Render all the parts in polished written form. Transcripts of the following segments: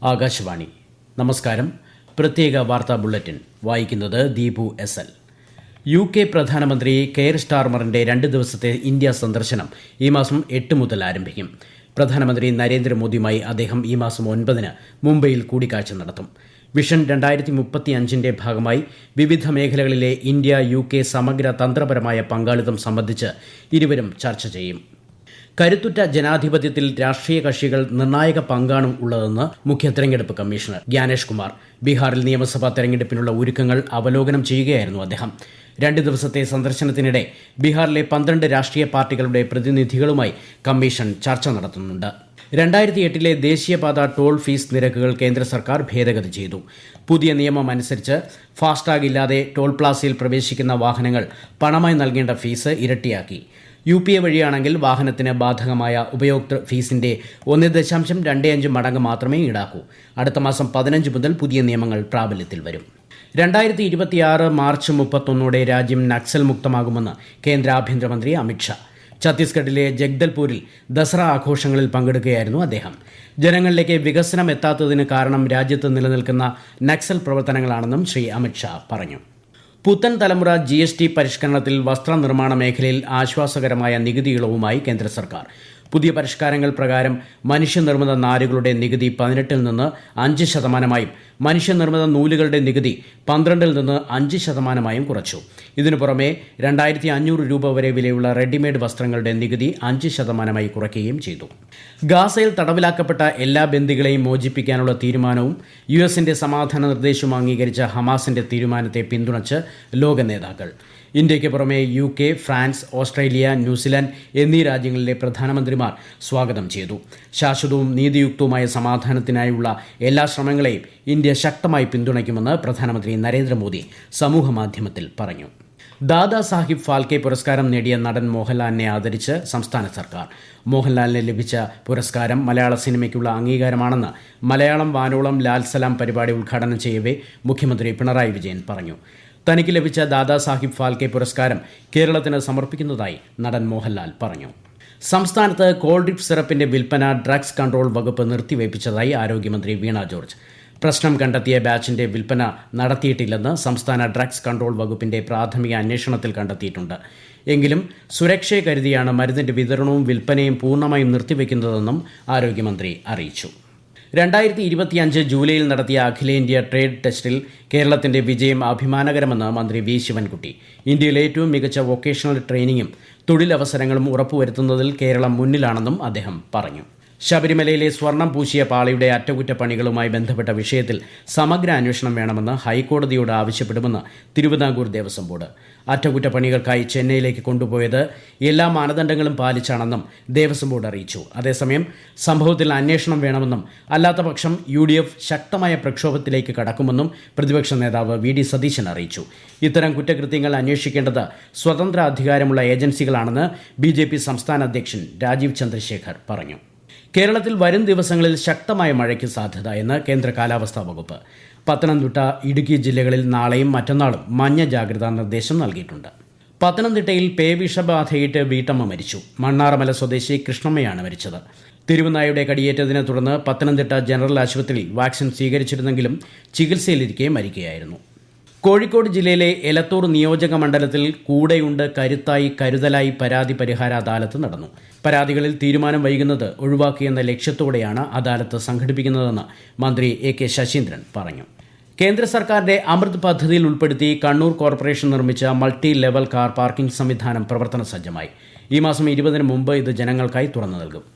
ആകാശവാണി. നമസ്കാരം. പ്രത്യേക വാർത്താ ബുള്ളറ്റിൻ വായിക്കുന്നത് ദീപു എസ് എൽ. UK പ്രധാനമന്ത്രി കെയർ സ്റ്റാർമറിന്റെ 2 ദിവസത്തെ ഇന്ത്യ സന്ദർശനം ഈ മാസം 8 മുതൽ ആരംഭിക്കും. പ്രധാനമന്ത്രി നരേന്ദ്രമോദിയുമായി അദ്ദേഹം ഈ മാസം 9 മുംബൈയിൽ കൂടിക്കാഴ്ച നടത്തും. വിഷൻ 2035 ഭാഗമായി വിവിധ മേഖലകളിലെ ഇന്ത്യ UK സമഗ്ര തന്ത്രപരമായ പങ്കാളിത്തം സംബന്ധിച്ച് ഇരുവരും ചർച്ച ചെയ്യും. കരുത്തുറ്റ ജനാധിപത്യത്തിൽ രാഷ്ട്രീയ കക്ഷികൾ നിർണായക പങ്കാണ് ഉള്ളതെന്ന് മുഖ്യ തെരഞ്ഞെടുപ്പ് കമ്മീഷണർ ജ്ഞാനേഷ് കുമാർ. ബീഹാറിൽ നിയമസഭാ തെരഞ്ഞെടുപ്പിനുള്ള ഒരുക്കങ്ങൾ അവലോകനം ചെയ്യുകയായിരുന്നു അദ്ദേഹം. 2 ദിവസത്തെ സന്ദർശനത്തിനിടെ ബീഹാറിലെ 12 രാഷ്ട്രീയ പാർട്ടികളുടെ പ്രതിനിധികളുമായി കമ്മീഷൻ ചർച്ച നടത്തുന്നുണ്ട്. 2008 ദേശീയപാത ടോൾ ഫീസ് നിരക്കുകൾ കേന്ദ്ര സർക്കാർ ഭേദഗതി ചെയ്തു. പുതിയ നിയമം അനുസരിച്ച് ഫാസ്ടാഗ് ഇല്ലാതെ ടോൾ പ്ലാസയിൽ പ്രവേശിക്കുന്ന വാഹനങ്ങൾ പണമായി നൽകേണ്ട ഫീസ് ഇരട്ടിയാക്കി. UPI വഴിയാണെങ്കിൽ വാഹനത്തിന് ബാധകമായ ഉപയോക്തൃ ഫീസിന്റെ 1.25 മടങ്ങ് മാത്രമേ ഈടാക്കൂ. അടുത്ത മാസം 15 മുതൽ പുതിയ നിയമങ്ങൾ പ്രാബല്യത്തിൽ വരും. 2026 മാർച്ച് 31 രാജ്യം നക്സൽ മുക്തമാകുമെന്ന് കേന്ദ്ര ആഭ്യന്തരമന്ത്രി അമിത്ഷാ. ഛത്തീസ്ഗഡിലെ ജഗ്ദൽപൂരിൽ ദസറ ആഘോഷങ്ങളിൽ പങ്കെടുക്കുകയായിരുന്നു അദ്ദേഹം. ജനങ്ങളിലേക്ക് വികസനം എത്താത്തതിന് കാരണം രാജ്യത്ത് നിലനിൽക്കുന്ന നക്സൽ പ്രവർത്തനങ്ങളാണെന്നും ശ്രീ അമിത്ഷാ പറഞ്ഞു. പുത്തൻ തലമുറ GST പരിഷ്കരണത്തിൽ വസ്ത്രനിർമ്മാണ മേഖലയിൽ ആശ്വാസകരമായ നികുതി ഇളവുമായി കേന്ദ്ര സർക്കാർ. പുതിയ പരിഷ്കാരങ്ങൾ പ്രകാരം മനുഷ്യനിർമ്മിത നാരുകളുടെ നികുതി 18 നിന്ന് 5%, മനുഷ്യനിർമ്മിത നൂലുകളുടെ നികുതി 12 നിന്ന് 5% കുറച്ചു. ഇതിനു പുറമെ 2500 രൂപ വരെ വിലയുള്ള റെഡിമെയ്ഡ് വസ്ത്രങ്ങളുടെ നികുതി 5% കുറയ്ക്കുകയും ചെയ്തു. ഗാസയിൽ തടവിലാക്കപ്പെട്ട എല്ലാ ബന്ദികളെയും മോചിപ്പിക്കാനുള്ള തീരുമാനവും US സമാധാന നിർദ്ദേശവും അംഗീകരിച്ച ഹമാസിന്റെ തീരുമാനത്തെ പിന്തുണച്ച് ലോക നേതാക്കൾ. ഇന്ത്യയ്ക്ക് പുറമെ UK, ഫ്രാൻസ്, ഓസ്ട്രേലിയ, ന്യൂസിലാൻഡ് എന്നീ രാജ്യങ്ങളിലെ പ്രധാനമന്ത്രിമാർ സ്വാഗതം ചെയ്തു. ശാശ്വതവും നീതിയുക്തവുമായ സമാധാനത്തിനായുള്ള എല്ലാ ശ്രമങ്ങളെയും ഇന്ത്യ ശക്തമായി പിന്തുണയ്ക്കുമെന്ന് പ്രധാനമന്ത്രി നരേന്ദ്രമോദി സമൂഹമാധ്യമത്തിൽ പറഞ്ഞു. ദാദാ സാഹിബ് ഫാൽക്കെ പുരസ്കാരം നേടിയ നടൻ മോഹൻലാലിനെ ആദരിച്ച് സംസ്ഥാന സർക്കാർ. മോഹൻലാലിന് ലഭിച്ച പുരസ്കാരം മലയാള സിനിമയ്ക്കുള്ള അംഗീകാരമാണെന്ന് മലയാളം വാനോളം ലാൽ സലാം പരിപാടി ഉദ്ഘാടനം ചെയ്യവേ മുഖ്യമന്ത്രി പിണറായി വിജയൻ പറഞ്ഞു. തനിക്ക് ലഭിച്ച ദാദാ സാഹിബ് ഫാൽക്കെ പുരസ്കാരം കേരളത്തിന് സമർപ്പിക്കുന്നതായി നടൻ മോഹൻലാൽ പറഞ്ഞു. സംസ്ഥാനത്ത് കോൾഡ്രിപ്പ് സിറപ്പിന്റെ വിൽപ്പന ഡ്രഗ്സ് കൺട്രോൾ വകുപ്പ് നിർത്തിവയ്പ്പിച്ചതായി ആരോഗ്യമന്ത്രി വീണ ജോർജ്. പ്രശ്നം കണ്ടെത്തിയ ബാച്ചിന്റെ വിൽപ്പന നടത്തിയിട്ടില്ലെന്ന് സംസ്ഥാന ഡ്രഗ്സ് കൺട്രോൾ വകുപ്പിന്റെ പ്രാഥമിക അന്വേഷണത്തിൽ കണ്ടെത്തിയിട്ടുണ്ട്. എങ്കിലും സുരക്ഷയെ കരുതിയാണ് മരുന്നിന്റെ വിതരണവും വിൽപ്പനയും പൂർണ്ണമായും നിർത്തിവെക്കുന്നതെന്നും ആരോഗ്യമന്ത്രി അറിയിച്ചു. 2025 ജൂലൈയിൽ നടത്തിയ അഖിലേന്ത്യാ ട്രേഡ് ടെസ്റ്റിൽ കേരളത്തിന്റെ വിജയം അഭിമാനകരമെന്ന് മന്ത്രി വി ശിവൻകുട്ടി. ഇന്ത്യയിലെ ഏറ്റവും മികച്ച വൊക്കേഷണൽ ട്രെയിനിങ്ങും തൊഴിലവസരങ്ങളും ഉറപ്പുവരുത്തുന്നതിൽ കേരളം മുന്നിലാണെന്നും അദ്ദേഹം പറഞ്ഞു. ശബരിമലയിലെ സ്വർണം പൂശിയ പാളിയുടെ അറ്റകുറ്റപ്പണികളുമായി ബന്ധപ്പെട്ട വിഷയത്തിൽ സമഗ്ര അന്വേഷണം വേണമെന്ന് ഹൈക്കോടതിയോട് ആവശ്യപ്പെടുമെന്ന് തിരുവിതാംകൂർ ദേവസ്വം ബോർഡ്. അറ്റകുറ്റപ്പണികൾക്കായി ചെന്നൈയിലേക്ക് കൊണ്ടുപോയത് എല്ലാ മാനദണ്ഡങ്ങളും പാലിച്ചാണെന്നും ദേവസ്വം ബോർഡ് അറിയിച്ചു. അതേസമയം സംഭവത്തിൽ അന്വേഷണം വേണമെന്നും അല്ലാത്തപക്ഷം UDF ശക്തമായ പ്രക്ഷോഭത്തിലേക്ക് കടക്കുമെന്നും പ്രതിപക്ഷ നേതാവ് VD സതീശൻ അറിയിച്ചു. ഇത്തരം കുറ്റകൃത്യങ്ങൾ അന്വേഷിക്കേണ്ടത് സ്വതന്ത്ര അധികാരമുള്ള ഏജൻസികളാണെന്ന് BJP സംസ്ഥാന അധ്യക്ഷൻ രാജീവ് ചന്ദ്രശേഖർ പറഞ്ഞു. കേരളത്തിൽ വരും ദിവസങ്ങളിൽ ശക്തമായ മഴയ്ക്ക് സാധ്യത എന്ന് കേന്ദ്ര കാലാവസ്ഥാ വകുപ്പ്. പത്തനംതിട്ട, ഇടുക്കി ജില്ലകളിൽ നാളെയും മറ്റന്നാളും മഞ്ഞ ജാഗ്രതാ നിർദ്ദേശം നൽകിയിട്ടുണ്ട്. പത്തനംതിട്ടയിൽ പേവിഷബാധയിട്ട് വീട്ടമ്മ മരിച്ചു. മണ്ണാറമല സ്വദേശി കൃഷ്ണമ്മയാണ് മരിച്ചത്. തിരുവനായുടെ കടിയേറ്റതിനെ തുടർന്ന് പത്തനംതിട്ട ജനറൽ ആശുപത്രിയിൽ വാക്സിൻ സ്വീകരിച്ചിരുന്നെങ്കിലും ചികിത്സയിലിരിക്കെ മരിക്കുകയായിരുന്നു. കോഴിക്കോട് ജില്ലയിലെ എലത്തൂർ നിയോജക മണ്ഡലത്തിൽ കൂടെയുണ്ട് കരുത്തായി കരുതലായി പരാതി പരിഹാര അദാലത്ത് നടന്നു. പരാതികളിൽ തീരുമാനം വൈകുന്നത് ഒഴിവാക്കിയെന്ന ലക്ഷ്യത്തോടെയാണ് അദാലത്ത് സംഘടിപ്പിക്കുന്നതെന്ന് മന്ത്രി AK ശശീന്ദ്രൻ പറഞ്ഞു. കേന്ദ്ര സർക്കാരിന്റെ അമൃത് പദ്ധതിയിൽ ഉൾപ്പെടുത്തി കണ്ണൂർ കോർപ്പറേഷൻ നിർമ്മിച്ച മൾട്ടി ലെവൽ കാർ പാർക്കിംഗ് സംവിധാനം പ്രവർത്തന സജ്ജമായി. ഈ മാസം 20 മുമ്പ് ഇത് ജനങ്ങൾക്കായി തുറന്നു നൽകും.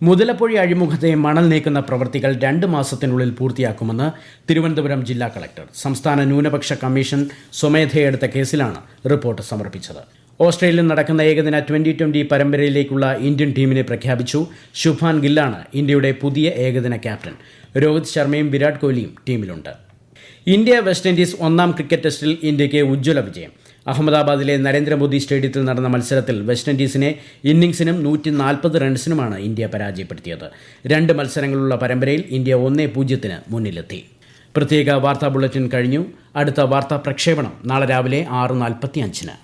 മുതലപ്പൊഴി അഴിമുഖത്തെ മണൽ നീക്കുന്ന പ്രവൃത്തികൾ 2 മാസത്തിനുള്ളിൽ പൂർത്തിയാക്കുമെന്ന് തിരുവനന്തപുരം ജില്ലാ കളക്ടർ. സംസ്ഥാന ന്യൂനപക്ഷ കമ്മീഷൻ സ്വമേധയെടുത്ത കേസിലാണ് റിപ്പോർട്ട് സമർപ്പിച്ചത്. ഓസ്ട്രേലിയയിൽ നടക്കുന്ന ഏകദിന 2020 പരമ്പരയിലേക്കുള്ള ഇന്ത്യൻ ടീമിനെ പ്രഖ്യാപിച്ചു. ശുഭ്മാൻ ഗില്ലാണ് ഇന്ത്യയുടെ പുതിയ ഏകദിന ക്യാപ്റ്റൻ. രോഹിത് ശർമ്മയും വിരാട് കോഹ്ലിയും ടീമിലുണ്ട്. ഇന്ത്യ വെസ്റ്റ് ഇൻഡീസ് 1ാം ക്രിക്കറ്റ് ടെസ്റ്റിൽ ഇന്ത്യയ്ക്ക് ഉജ്ജ്വല വിജയം. അഹമ്മദാബാദിലെ നരേന്ദ്രമോദി സ്റ്റേഡിയത്തിൽ നടന്ന മത്സരത്തിൽ വെസ്റ്റ് ഇൻഡീസിനെ ഇന്നിംഗ്സിനും 140 റൺസിനുമാണ് ഇന്ത്യ പരാജയപ്പെടുത്തിയത്. 2 മത്സരങ്ങളുള്ള പരമ്പരയിൽ ഇന്ത്യ 1-0 മുന്നിലെത്തി. പ്രത്യേക വാർത്താ ബുള്ളറ്റിൻ കഴിഞ്ഞു. അടുത്ത വാർത്താ പ്രക്ഷേപണം നാളെ രാവിലെ 6:45.